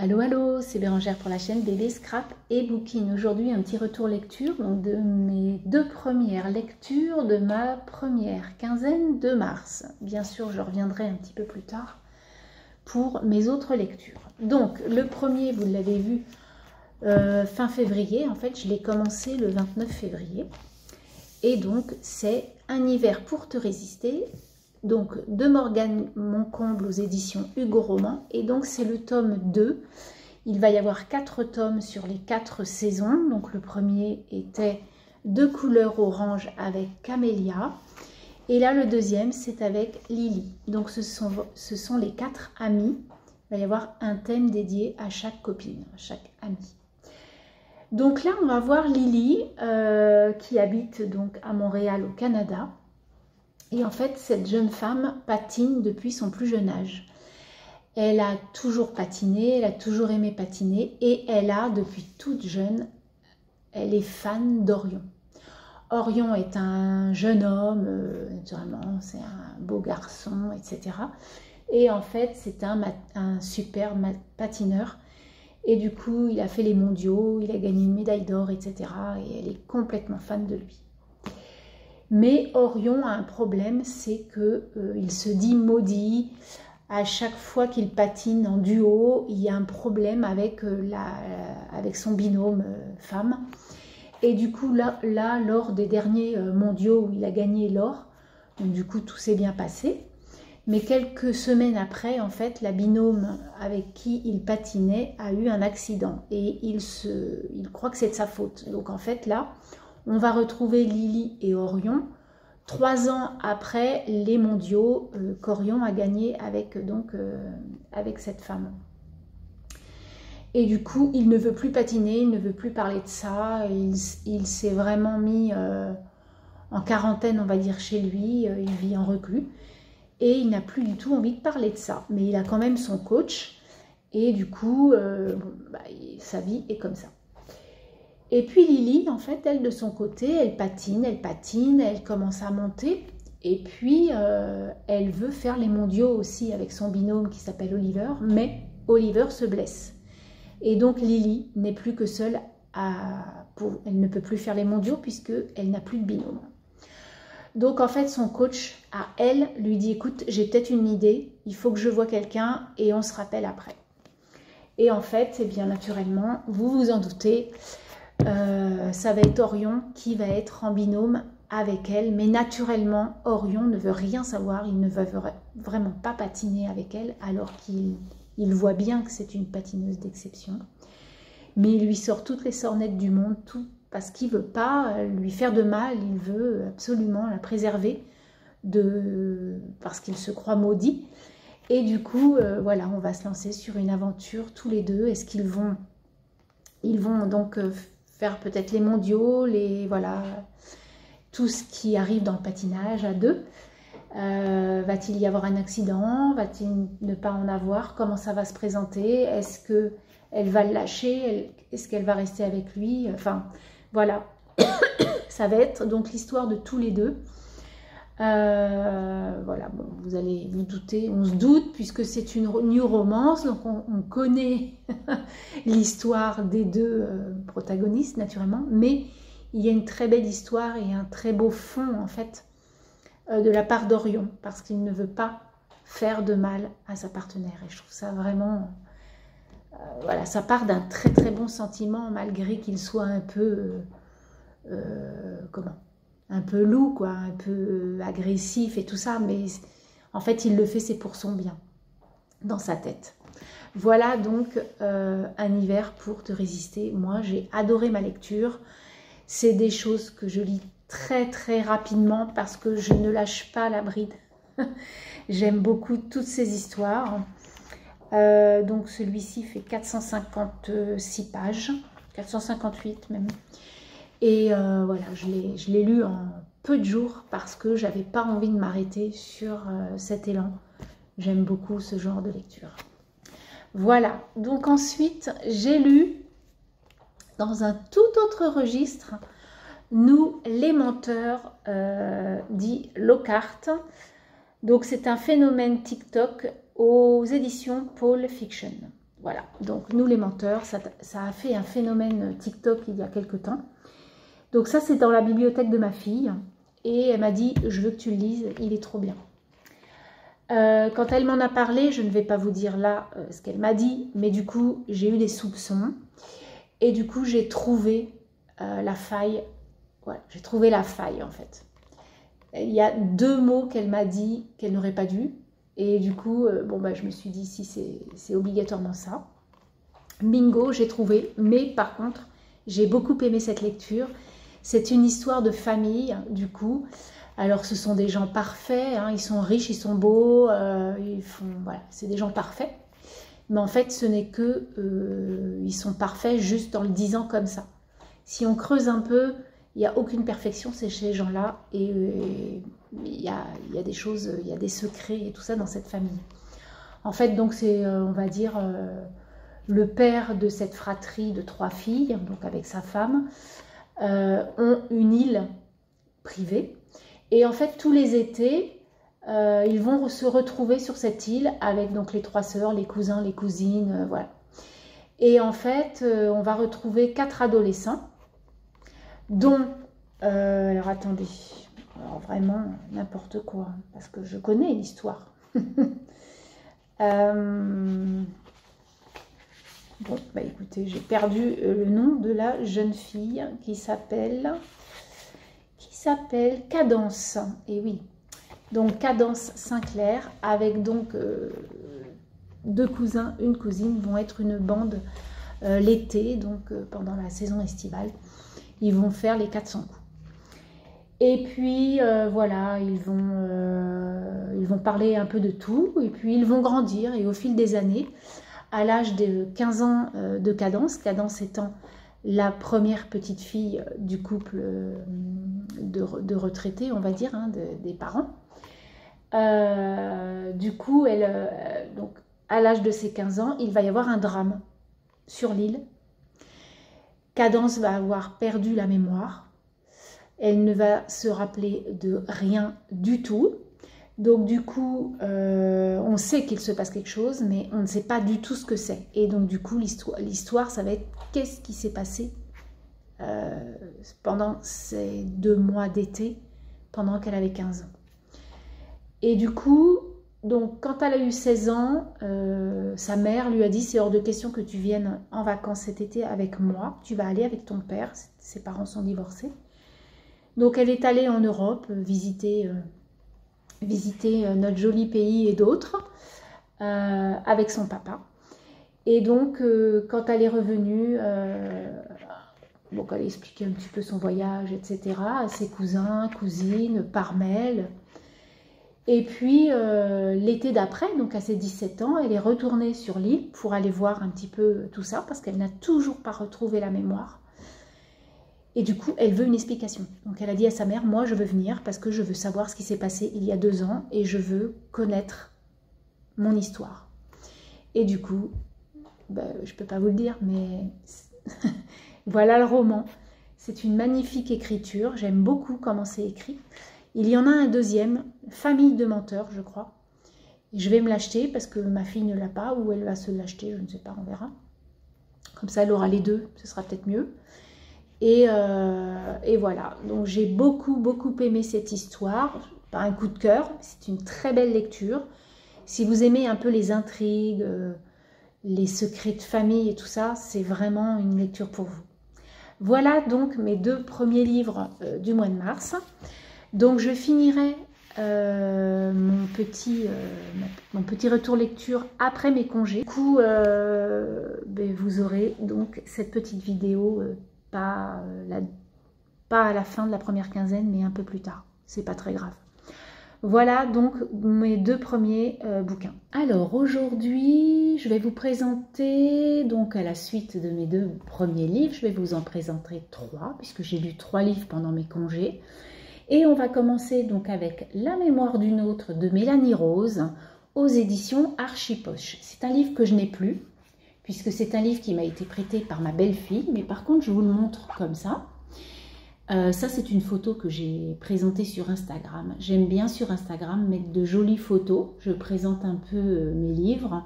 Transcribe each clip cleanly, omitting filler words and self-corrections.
Allô, allô, c'est Bérangère pour la chaîne Bébé Scrap et Booking. Aujourd'hui, un petit retour lecture donc de mes deux premières lectures de ma première quinzaine de mars. Bien sûr, je reviendrai un petit peu plus tard pour mes autres lectures. Donc, le premier, vous l'avez vu, fin février. En fait, je l'ai commencé le 29 février. Et donc, c'est Un hiver pour te résister. Donc, de Morgane Moncomble aux éditions Hugo Roman. Et donc, c'est le tome 2. Il va y avoir 4 tomes sur les 4 saisons. Donc, le premier était de couleur orange avec Camélia. Et là, le deuxième, c'est avec Lily. Donc, ce sont les 4 amis. Il va y avoir un thème dédié à chaque copine, à chaque amie. Donc là, on va voir Lily qui habite donc à Montréal, au Canada. Et en fait, cette jeune femme patine depuis son plus jeune âge. Elle a toujours patiné, elle a toujours aimé patiner et elle a, depuis toute jeune, elle est fan d'Orion. Orion est un jeune homme, naturellement, c'est un beau garçon, etc. Et en fait, c'est un super patineur. Et du coup, il a fait les mondiaux, il a gagné une médaille d'or, etc. Et elle est complètement fan de lui. Mais Orion a un problème, c'est qu'il se dit maudit. À chaque fois qu'il patine en duo, il y a un problème avec son binôme femme. Et du coup, là, lors des derniers mondiaux où il a gagné l'or, donc du coup, tout s'est bien passé. Mais quelques semaines après, en fait, la binôme avec qui il patinait a eu un accident. Et il croit que c'est de sa faute. Donc en fait, là, on va retrouver Lily et Orion 3 ans après les mondiaux qu'Orion a gagné avec cette femme. Et du coup, il ne veut plus patiner, il ne veut plus parler de ça. Il s'est vraiment mis en quarantaine, on va dire, chez lui. Il vit en reclus. Et il n'a plus du tout envie de parler de ça. Mais il a quand même son coach. Et du coup, sa vie est comme ça. Et puis Lily, en fait, elle de son côté, elle patine, elle commence à monter. Et puis, elle veut faire les mondiaux aussi avec son binôme qui s'appelle Oliver. Mais Oliver se blesse. Et donc Lily n'est plus que seule elle ne peut plus faire les mondiaux puisqu'elle n'a plus de binôme. Donc en fait, son coach, à elle, lui dit « Écoute, j'ai peut-être une idée, il faut que je voie quelqu'un et on se rappelle après. » Et en fait, eh bien naturellement, vous vous en doutez, ça va être Orion qui va être en binôme avec elle. Mais naturellement, Orion ne veut rien savoir, il ne veut vraiment pas patiner avec elle alors qu'il voit bien que c'est une patineuse d'exception. Mais il lui sort toutes les sornettes du monde, tout. Parce qu'il ne veut pas lui faire de mal, il veut absolument la préserver parce qu'il se croit maudit. Et du coup, voilà, on va se lancer sur une aventure tous les deux. Est-ce qu'ils vont donc faire peut-être les mondiaux, voilà, tout ce qui arrive dans le patinage à deux? Va-t-il y avoir un accident? Va-t-il ne pas en avoir? Comment ça va se présenter? Est-ce qu'elle va le lâcher? Est-ce qu'elle va rester avec lui? Enfin... Voilà, ça va être donc l'histoire de tous les deux. Voilà, bon, vous allez vous douter, on se doute, puisque c'est une new romance, donc on connaît l'histoire des deux protagonistes, naturellement, mais il y a une très belle histoire et un très beau fond, en fait, de la part d'Orion, parce qu'il ne veut pas faire de mal à sa partenaire. Et je trouve ça vraiment... voilà, ça part d'un très très bon sentiment malgré qu'il soit un peu un peu loup, quoi, un peu agressif et tout ça, mais en fait il le fait, c'est pour son bien dans sa tête. Voilà donc Un hiver pour te résister. Moi j'ai adoré ma lecture, c'est des choses que je lis très très rapidement parce que je ne lâche pas la bride. J'aime beaucoup toutes ces histoires. Donc celui-ci fait 456 pages, 458 même. Et voilà, je l'ai lu en peu de jours parce que j'avais pas envie de m'arrêter sur cet élan. J'aime beaucoup ce genre de lecture. Voilà, donc ensuite j'ai lu dans un tout autre registre, Nous les menteurs, dit Lockhart. Donc c'est un phénomène TikTok aux éditions Pulp Fiction. Voilà, donc nous les menteurs, ça a fait un phénomène TikTok il y a quelque temps. Donc ça, c'est dans la bibliothèque de ma fille. Et elle m'a dit, je veux que tu le lises, il est trop bien. Quand elle m'en a parlé, je ne vais pas vous dire là ce qu'elle m'a dit, mais du coup, j'ai eu des soupçons. Et du coup, j'ai trouvé la faille. Voilà, j'ai trouvé la faille en fait. Il y a 2 mots qu'elle m'a dit qu'elle n'aurait pas dû. Et du coup, bon, bah, je me suis dit, si c'est obligatoirement ça. Bingo, j'ai trouvé. Mais par contre, j'ai beaucoup aimé cette lecture. C'est une histoire de famille, du coup. Alors, ce sont des gens parfaits, hein, ils sont riches, ils sont beaux, voilà, c'est des gens parfaits. Mais en fait, ce n'est que, ils sont parfaits juste en le disant comme ça. Si on creuse un peu, il n'y a aucune perfection chez ces gens-là. Et il y a des choses, il y a des secrets et tout ça dans cette famille. En fait, donc c'est, on va dire, le père de cette fratrie de 3 filles, donc avec sa femme, ont une île privée. Et en fait, tous les étés, ils vont se retrouver sur cette île avec donc les 3 sœurs, les cousins, les cousines, voilà. Et en fait, on va retrouver 4 adolescents, dont, alors attendez, alors vraiment n'importe quoi, parce que je connais l'histoire. Bon, bah écoutez, j'ai perdu le nom de la jeune fille qui s'appelle Cadence. Et oui, donc Cadence Sinclair, avec donc 2 cousins, une cousine, vont être une bande l'été, donc pendant la saison estivale. Ils vont faire les 400 coups. Et puis voilà, ils vont parler un peu de tout, et puis ils vont grandir, et au fil des années, à l'âge de 15 ans de Cadence, Cadence étant la première petite fille du couple de retraités, on va dire, hein, des parents. Du coup, donc, à l'âge de ses 15 ans, il va y avoir un drame sur l'île. Cadence va avoir perdu la mémoire. Elle ne va se rappeler de rien du tout. Donc du coup, on sait qu'il se passe quelque chose, mais on ne sait pas du tout ce que c'est. Et donc du coup, l'histoire, ça va être qu'est-ce qui s'est passé pendant ces 2 mois d'été, pendant qu'elle avait 15 ans. Et du coup, donc, quand elle a eu 16 ans, sa mère lui a dit, c'est hors de question que tu viennes en vacances cet été avec moi, tu vas aller avec ton père, ses parents sont divorcés. Donc elle est allée en Europe visiter notre joli pays et d'autres avec son papa. Et donc quand elle est revenue, donc elle a expliqué un petit peu son voyage, etc. à ses cousins, cousines, par mail. Et puis l'été d'après, donc à ses 17 ans, elle est retournée sur l'île pour aller voir un petit peu tout ça parce qu'elle n'a toujours pas retrouvé la mémoire. Et du coup, elle veut une explication. Donc elle a dit à sa mère, moi je veux venir parce que je veux savoir ce qui s'est passé il y a 2 ans et je veux connaître mon histoire. Et du coup, ben, je ne peux pas vous le dire, mais voilà le roman. C'est une magnifique écriture, j'aime beaucoup comment c'est écrit. Il y en a un deuxième, Famille de menteurs, je crois. Et je vais me l'acheter parce que ma fille ne l'a pas, ou elle va se l'acheter, je ne sais pas, on verra. Comme ça, elle aura les 2, ce sera peut-être mieux. Et voilà, donc j'ai beaucoup aimé cette histoire, pas un coup de cœur, c'est une très belle lecture. Si vous aimez un peu les intrigues, les secrets de famille et tout ça, c'est vraiment une lecture pour vous. Voilà donc mes 2 premiers livres du mois de mars. Donc je finirai mon petit retour lecture après mes congés. Du coup, ben, vous aurez donc cette petite vidéo pas à la fin de la première quinzaine, mais un peu plus tard. C'est pas très grave. Voilà donc mes 2 premiers bouquins. Alors aujourd'hui, je vais vous présenter, donc à la suite de mes 2 premiers livres, je vais vous en présenter 3, puisque j'ai lu 3 livres pendant mes congés. Et on va commencer donc avec La mémoire d'une autre de Mélanie Rose, aux éditions Archipoche. C'est un livre que je n'ai plus, puisque c'est un livre qui m'a été prêté par ma belle-fille, mais par contre je vous le montre comme ça. Ça c'est une photo que j'ai présentée sur Instagram. J'aime bien sur Instagram mettre de jolies photos, je présente un peu mes livres,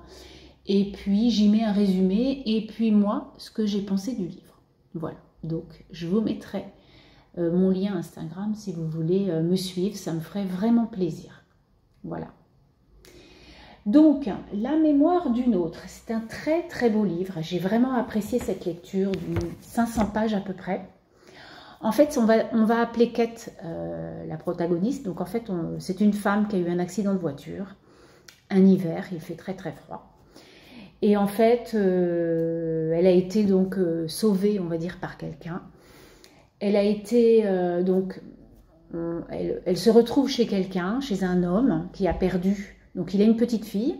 Et puis j'y mets un résumé et puis moi, ce que j'ai pensé du livre. Voilà, donc je vous mettrai mon lien Instagram si vous voulez me suivre, ça me ferait vraiment plaisir. Voilà. Donc, La mémoire d'une autre, c'est un très très beau livre. J'ai vraiment apprécié cette lecture d'une 500 pages à peu près. En fait, on va appeler Kate la protagoniste. Donc en fait, c'est une femme qui a eu un accident de voiture, un hiver, il fait très très froid. Et en fait, elle a été donc sauvée, on va dire, par quelqu'un. Elle a été elle se retrouve chez quelqu'un, chez un homme qui a perdu. Donc il a une petite fille,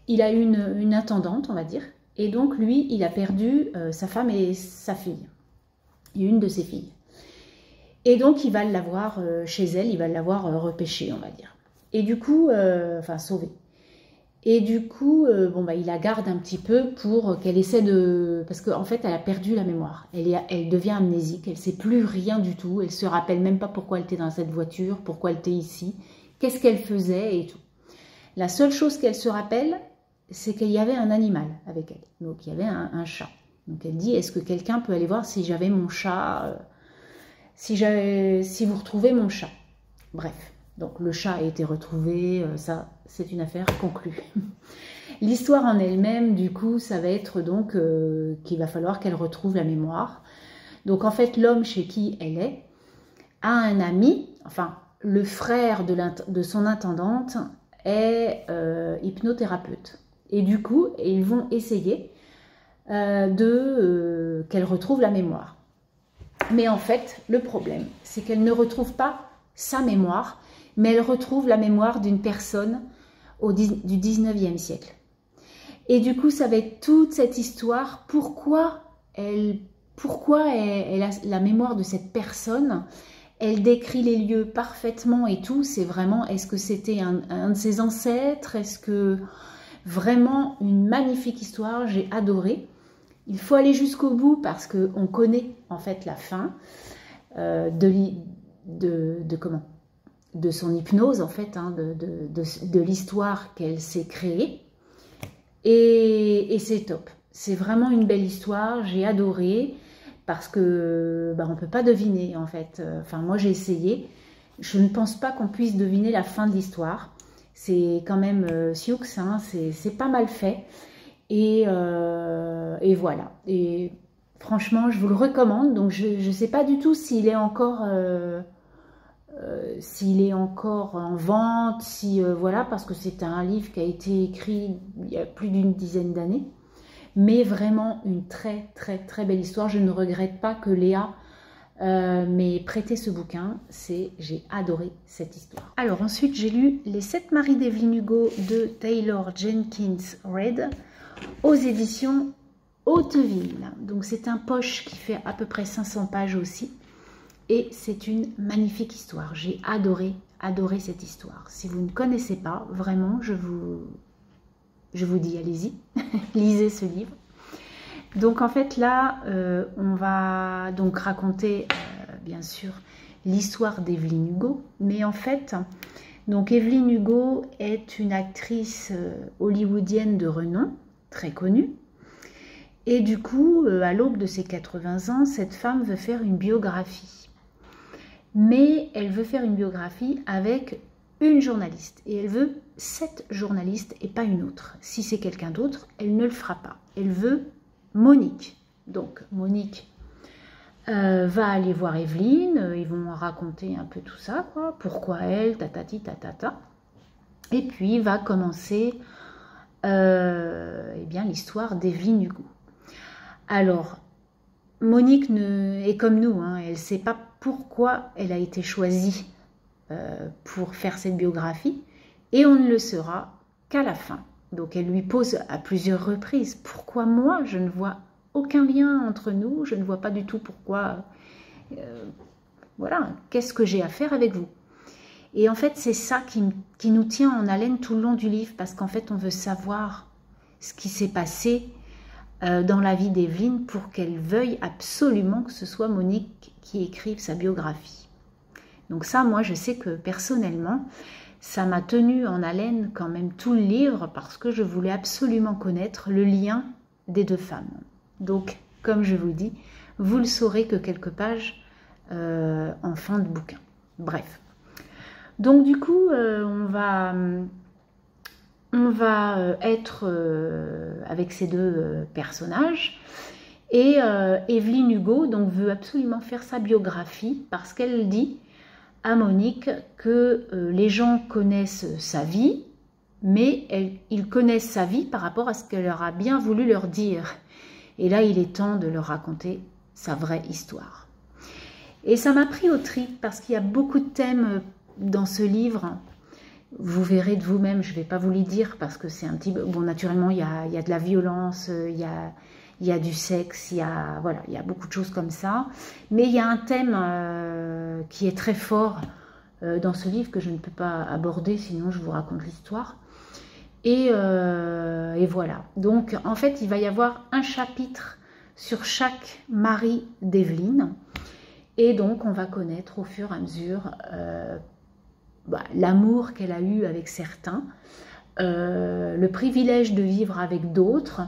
il a une intendante, on va dire. Et donc lui, il a perdu sa femme et sa fille, et une de ses filles. Et donc il va l'avoir chez elle, il va l'avoir repêchée, on va dire. Et du coup, enfin sauvée. Et du coup, il la garde un petit peu pour qu'elle essaie de... Parce qu'en fait, elle a perdu la mémoire. Elle devient amnésique, elle ne sait plus rien du tout. Elle ne se rappelle même pas pourquoi elle était dans cette voiture, pourquoi elle était ici, qu'est-ce qu'elle faisait et tout. La seule chose qu'elle se rappelle, c'est qu'il y avait un animal avec elle. Donc, il y avait un chat. Donc, elle dit, est-ce que quelqu'un peut aller voir si j'avais mon chat, si vous retrouvez mon chat. Bref. Donc le chat a été retrouvé, ça c'est une affaire conclue. L'histoire en elle-même, du coup, ça va être donc qu'il va falloir qu'elle retrouve la mémoire. Donc en fait, l'homme chez qui elle est a un ami, enfin le frère de son intendante est hypnothérapeute. Et du coup, ils vont essayer qu'elle retrouve la mémoire. Mais en fait, le problème, c'est qu'elle ne retrouve pas sa mémoire, mais elle retrouve la mémoire d'une personne du 19e siècle. Et du coup, ça va être toute cette histoire, pourquoi elle a la mémoire de cette personne, elle décrit les lieux parfaitement et tout, c'est vraiment, est-ce que c'était un de ses ancêtres, est-ce que vraiment une magnifique histoire, j'ai adoré. Il faut aller jusqu'au bout parce qu'on connaît en fait la fin de son hypnose, en fait, hein, de l'histoire qu'elle s'est créée. Et c'est top. C'est vraiment une belle histoire, j'ai adoré, parce que on ne peut pas deviner, en fait. Enfin, moi, j'ai essayé. Je ne pense pas qu'on puisse deviner la fin de l'histoire. C'est quand même sioux, hein, c'est pas mal fait. Et voilà. Et franchement, je vous le recommande. Donc, je ne sais pas du tout s'il est encore... en vente, voilà, parce que c'est un livre qui a été écrit il y a plus d'une dizaine d'années, mais vraiment une très très très belle histoire. Je ne regrette pas que Léa m'ait prêté ce bouquin, j'ai adoré cette histoire. Alors ensuite j'ai lu Les 7 maris d'Evelyn Hugo de Taylor Jenkins Reid aux éditions Hauteville. Donc c'est un poche qui fait à peu près 500 pages aussi. Et c'est une magnifique histoire. J'ai adoré cette histoire. Si vous ne connaissez pas, vraiment, je vous dis, allez-y, lisez ce livre. Donc en fait là, on va donc raconter, bien sûr, l'histoire d'Evelyn Hugo. Mais en fait, donc Evelyn Hugo est une actrice hollywoodienne de renom, très connue. Et du coup, à l'aube de ses 80 ans, cette femme veut faire une biographie. Mais elle veut faire une biographie avec une journaliste. Et elle veut 7 journalistes et pas une autre. Si c'est quelqu'un d'autre, elle ne le fera pas. Elle veut Monique. Donc Monique va aller voir Evelyn. Ils vont raconter un peu tout ça, quoi. Pourquoi elle, tatati, tatata. Et puis va commencer l'histoire d'Evelyn Hugo. Alors, Monique est comme nous, hein, elle ne sait pas pourquoi elle a été choisie pour faire cette biographie et on ne le saura qu'à la fin. Donc elle lui pose à plusieurs reprises « Pourquoi moi? Je ne vois aucun lien entre nous, je ne vois pas du tout pourquoi... voilà, qu'est-ce que j'ai à faire avec vous ?» Et en fait, c'est ça qui nous tient en haleine tout le long du livre parce qu'en fait, on veut savoir ce qui s'est passé dans la vie d'Evelyn pour qu'elle veuille absolument que ce soit Monique qui écrive sa biographie. Donc ça, moi, je sais que personnellement, ça m'a tenu en haleine quand même tout le livre parce que je voulais absolument connaître le lien des deux femmes. Donc, comme je vous dis, vous le saurez que quelques pages en fin de bouquin. Bref. Donc du coup, on va être avec ces deux personnages. Et Evelyne Hugo donc, veut absolument faire sa biographie parce qu'elle dit à Monique que les gens connaissent sa vie, mais ils connaissent sa vie par rapport à ce qu'elle leur a bien voulu leur dire. Et là, il est temps de leur raconter sa vraie histoire. Et ça m'a pris au trip parce qu'il y a beaucoup de thèmes dans ce livre. Vous verrez de vous-même, je ne vais pas vous les dire parce que c'est un petit peu... Bon, naturellement, il y a de la violence, il y a du sexe, voilà, il y a beaucoup de choses comme ça. Mais il y a un thème qui est très fort dans ce livre que je ne peux pas aborder, sinon je vous raconte l'histoire. Et voilà. Donc, en fait, il va y avoir un chapitre sur chaque mari d'Evelyne. Et donc, on va connaître au fur et à mesure l'amour qu'elle a eu avec certains, le privilège de vivre avec d'autres,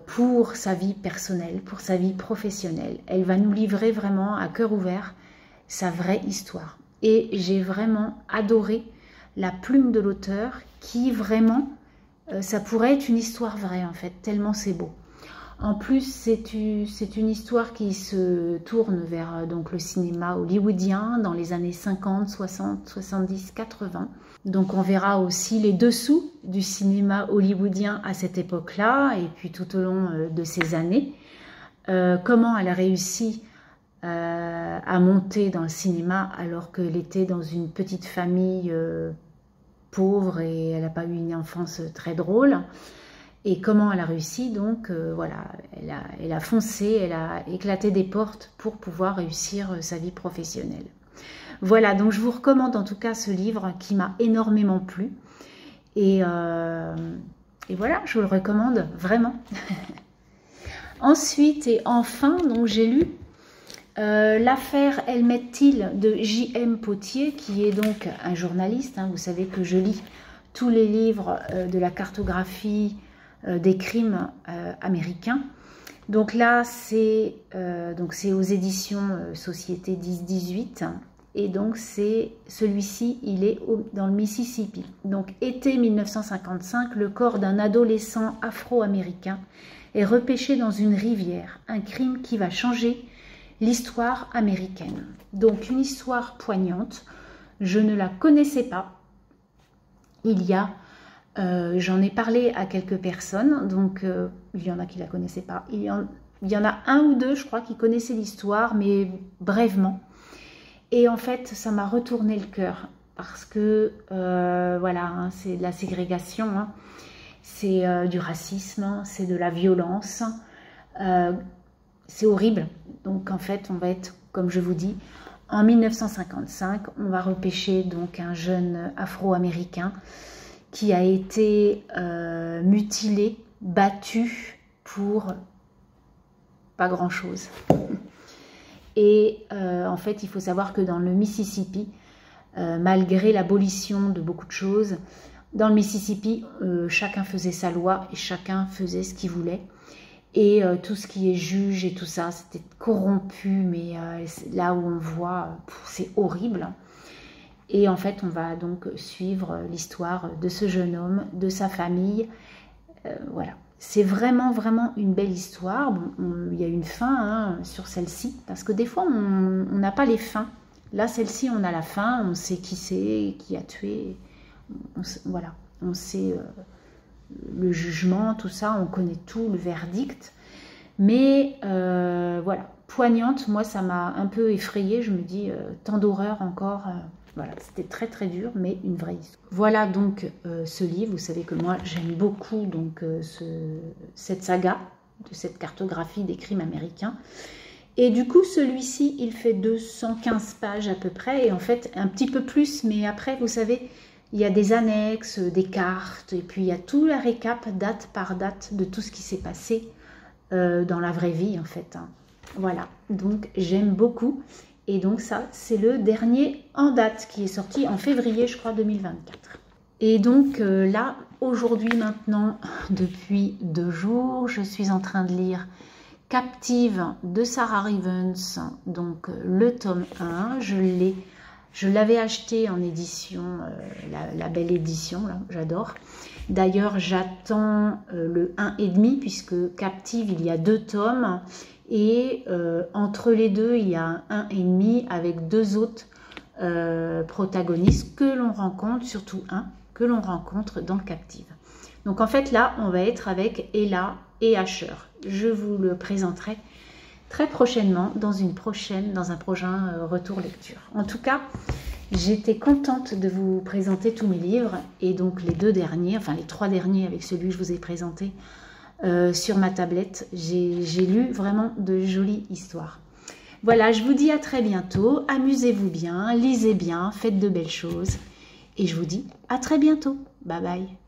pour sa vie personnelle, pour sa vie professionnelle. Elle va nous livrer vraiment à cœur ouvert sa vraie histoire. Et j'ai vraiment adoré la plume de l'auteur qui vraiment, ça pourrait être une histoire vraie en fait, tellement c'est beau. En plus, c'est une histoire qui se tourne vers donc, le cinéma hollywoodien dans les années 50, 60, 70, 80. Donc on verra aussi les dessous du cinéma hollywoodien à cette époque-là et puis tout au long de ces années. Comment elle a réussi à monter dans le cinéma alors qu'elle était dans une petite famille pauvre et elle n'a pas eu une enfance très drôle. Et comment elle a réussi, donc voilà, elle a foncé, elle a éclaté des portes pour pouvoir réussir sa vie professionnelle. Voilà, donc je vous recommande en tout cas ce livre qui m'a énormément plu. Et voilà, je vous le recommande vraiment. Ensuite et enfin, donc j'ai lu l'affaire Helmeth-Till de J.M. Potier, qui est donc un journaliste. Hein, vous savez que je lis tous les livres de la cartographie des crimes américains. Donc là, c'est aux éditions Société 10-18. Et donc, celui-ci, il est dans le Mississippi. Donc, été 1955, le corps d'un adolescent afro-américain est repêché dans une rivière. Un crime qui va changer l'histoire américaine. Donc, une histoire poignante. Je ne la connaissais pas. J'en ai parlé à quelques personnes, donc il y en a qui ne la connaissaient pas. Il y en a un ou deux, je crois, qui connaissaient l'histoire, mais brièvement. Et en fait, ça m'a retourné le cœur, parce que, voilà, hein, c'est de la ségrégation, hein, c'est du racisme, hein, c'est de la violence, c'est horrible. Donc en fait, on va être, comme je vous dis, en 1955, on va repêcher donc un jeune afro-américain qui a été mutilé, battu pour pas grand-chose. Et en fait, il faut savoir que dans le Mississippi, malgré l'abolition de beaucoup de choses, dans le Mississippi, chacun faisait sa loi et chacun faisait ce qu'il voulait. Et tout ce qui est juge et tout ça, c'était corrompu, mais là où on voit, c'est horrible. Et en fait, on va donc suivre l'histoire de ce jeune homme, de sa famille. Voilà. C'est vraiment, vraiment une belle histoire. Bon, il y a une fin hein, sur celle-ci, parce que des fois, on n'a pas les fins. Là, celle-ci, on a la fin, on sait qui c'est, qui a tué. Voilà, on sait le jugement, tout ça, on connaît tout, le verdict. Mais voilà, poignante, moi, ça m'a un peu effrayée. Je me dis, tant d'horreur encore... Voilà, c'était très très dur, mais une vraie histoire. Voilà donc ce livre. Vous savez que moi j'aime beaucoup donc cette saga de cette cartographie des crimes américains. Et du coup celui-ci il fait 215 pages à peu près et en fait un petit peu plus. Mais après vous savez il y a des annexes, des cartes et puis il y a tout la récap date par date de tout ce qui s'est passé dans la vraie vie en fait. Hein. Voilà, donc j'aime beaucoup. Et donc ça, c'est le dernier en date qui est sorti en février, je crois, 2024. Et donc là, aujourd'hui maintenant, depuis 2 jours, je suis en train de lire Captive de Sarah Rivens, donc le tome 1. Je l'avais acheté en édition, la belle édition, là, j'adore. D'ailleurs, j'attends le 1,5 puisque Captive, il y a 2 tomes. Et entre les deux, il y a un 1,5 avec 2 autres protagonistes que l'on rencontre, surtout un que l'on rencontre dans Captive. Donc en fait là, on va être avec Ella et Asher. Je vous le présenterai très prochainement dans un prochain retour lecture. En tout cas, j'étais contente de vous présenter tous mes livres et donc les 2 derniers, enfin les 3 derniers avec celui que je vous ai présenté sur ma tablette. J'ai lu vraiment de jolies histoires. Voilà, je vous dis à très bientôt. Amusez-vous bien, lisez bien, faites de belles choses. Et je vous dis à très bientôt. Bye bye.